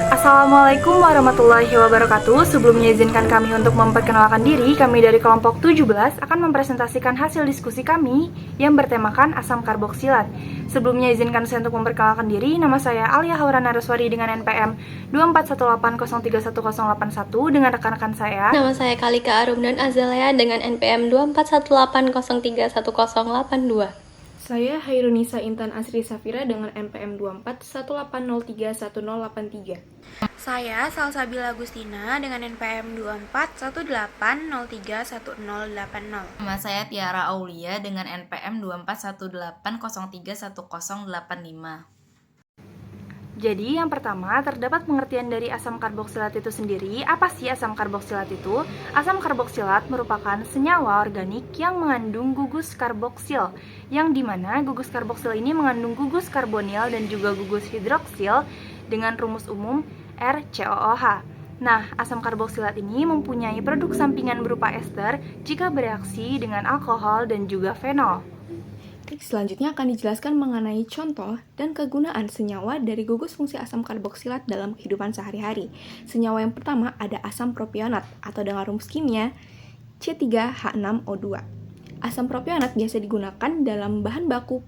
Assalamualaikum warahmatullahi wabarakatuh. Sebelumnya izinkan kami untuk memperkenalkan diri. Kami dari kelompok 17 akan mempresentasikan hasil diskusi kami yang bertemakan asam karboksilat. Sebelumnya izinkan saya untuk memperkenalkan diri. Nama saya Alia Haura Naraswari dengan NPM 2418031081 dengan rekan-rekan saya. Nama saya Kalika Arumdan Azalea dengan NPM 2418031082. Saya Hairunisa Intan Asri Safira dengan NPM 2418031083. Saya Salsabila Agustina dengan NPM 2418031080. Nama saya Tiara Aulia dengan NPM 2418031085. Jadi yang pertama, terdapat pengertian dari asam karboksilat itu sendiri. Apa sih asam karboksilat itu? Asam karboksilat merupakan senyawa organik yang mengandung gugus karboksil, yang dimana gugus karboksil ini mengandung gugus karbonil dan juga gugus hidroksil dengan rumus umum RCOOH. Nah, asam karboksilat ini mempunyai produk sampingan berupa ester jika bereaksi dengan alkohol dan juga fenol. Selanjutnya akan dijelaskan mengenai contoh dan kegunaan senyawa dari gugus fungsi asam karboksilat dalam kehidupan sehari-hari. Senyawa yang pertama ada asam propionat atau dengan rumus kimia C3H6O2. Asam propionat biasa digunakan dalam bahan baku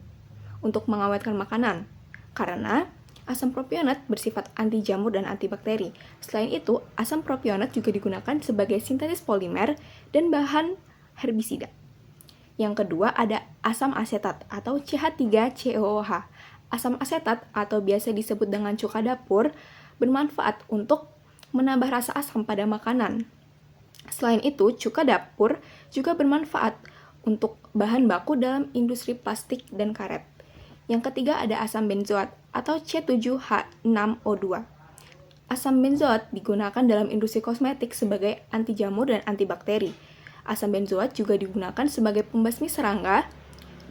untuk mengawetkan makanan karena asam propionat bersifat anti jamur dan antibakteri. Selain itu, asam propionat juga digunakan sebagai sintetis polimer dan bahan herbisida. Yang kedua ada asam asetat atau CH3COOH. Asam asetat atau biasa disebut dengan cuka dapur bermanfaat untuk menambah rasa asam pada makanan. Selain itu, cuka dapur juga bermanfaat untuk bahan baku dalam industri plastik dan karet. Yang ketiga ada asam benzoat atau C7H6O2. Asam benzoat digunakan dalam industri kosmetik sebagai anti jamur dan antibakteri. Asam benzoat juga digunakan sebagai pembasmi serangga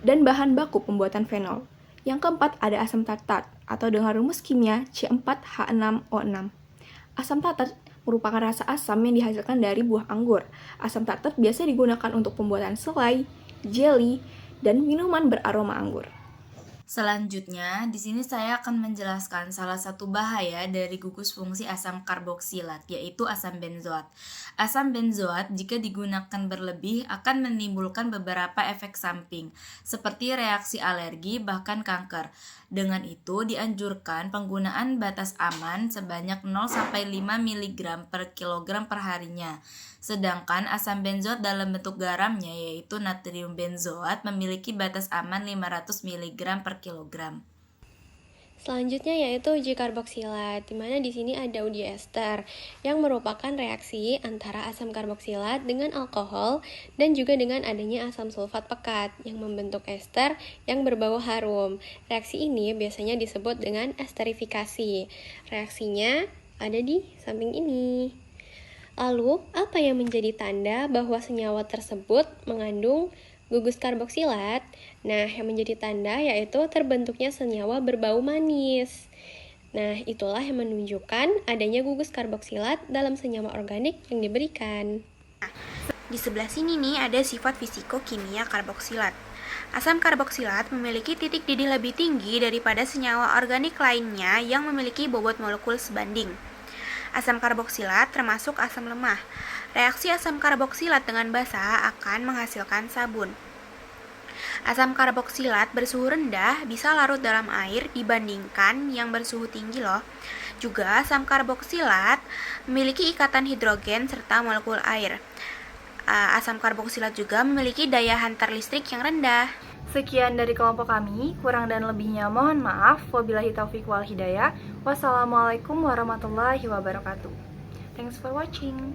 dan bahan baku pembuatan fenol. Yang keempat ada asam tartar atau dengan rumus kimia C4H6O6. Asam tartar merupakan rasa asam yang dihasilkan dari buah anggur. Asam tartar biasa digunakan untuk pembuatan selai, jelly, dan minuman beraroma anggur. Selanjutnya, di sini saya akan menjelaskan salah satu bahaya dari gugus fungsi asam karboksilat, yaitu asam benzoat. Asam benzoat jika digunakan berlebih akan menimbulkan beberapa efek samping, seperti reaksi alergi bahkan kanker. Dengan itu, dianjurkan penggunaan batas aman sebanyak 0-5 mg per kilogram per harinya. Sedangkan asam benzoat dalam bentuk garamnya yaitu natrium benzoat memiliki batas aman 500 mg per kilogram. Selanjutnya yaitu uji karboksilat, di mana di sini ada uji ester yang merupakan reaksi antara asam karboksilat dengan alkohol dan juga dengan adanya asam sulfat pekat yang membentuk ester yang berbau harum. Reaksi ini biasanya disebut dengan esterifikasi. Reaksinya ada di samping ini. Lalu, apa yang menjadi tanda bahwa senyawa tersebut mengandung gugus karboksilat? Nah, yang menjadi tanda yaitu terbentuknya senyawa berbau manis. Nah, itulah yang menunjukkan adanya gugus karboksilat dalam senyawa organik yang diberikan. Di sebelah sini nih ada sifat fisiko-kimia karboksilat. Asam karboksilat memiliki titik didih lebih tinggi daripada senyawa organik lainnya yang memiliki bobot molekul sebanding. Asam karboksilat termasuk asam lemah. Reaksi asam karboksilat dengan basa akan menghasilkan sabun. Asam karboksilat bersuhu rendah bisa larut dalam air dibandingkan yang bersuhu tinggi loh. Juga asam karboksilat memiliki ikatan hidrogen serta molekul air. Asam karboksilat juga memiliki daya hantar listrik yang rendah. Sekian dari kelompok kami, kurang dan lebihnya mohon maaf. Wabillahi taufiq wal hidayah. Wassalamualaikum warahmatullahi wabarakatuh. Thanks for watching.